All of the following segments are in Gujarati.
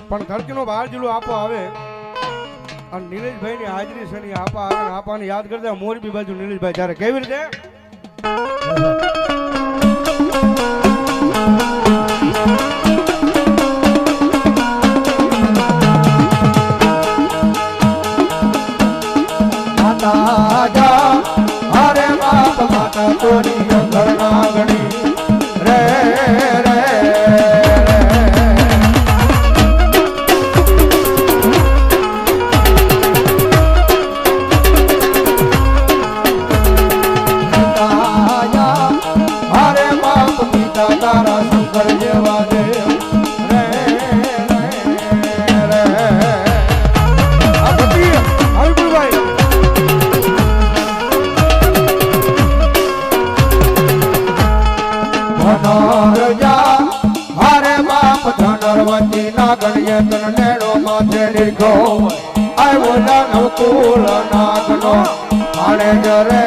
પણ ખર્ચનો બહાર જિલ્લો આપો આવે અને નીલેશભાઈ ની હાજરી છે આપા આવે ને આપાને યાદ કરતા મોરબી બાજુ નીલેશભાઈ જ્યારે કેવી રીતે અરે બાપ માતા તોરી ઘરના ગણી રે રે તારા શંકર જેવા દેવ રે રે આ બધી હરિભાઈ ધનર જા હરે બાપ ધનર વતી ના ગણ્ય તન નેડો માથે લીધો આવ્યો દાનવ કુલ નાગનો આણે જરે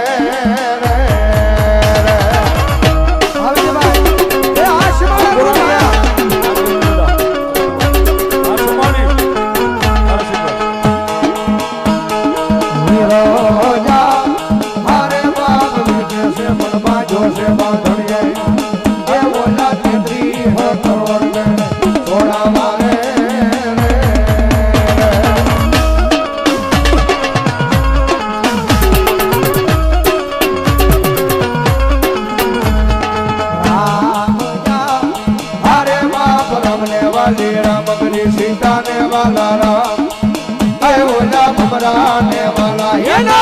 सीता ने वाला राम आए बोला भमरा ने वाला ये ना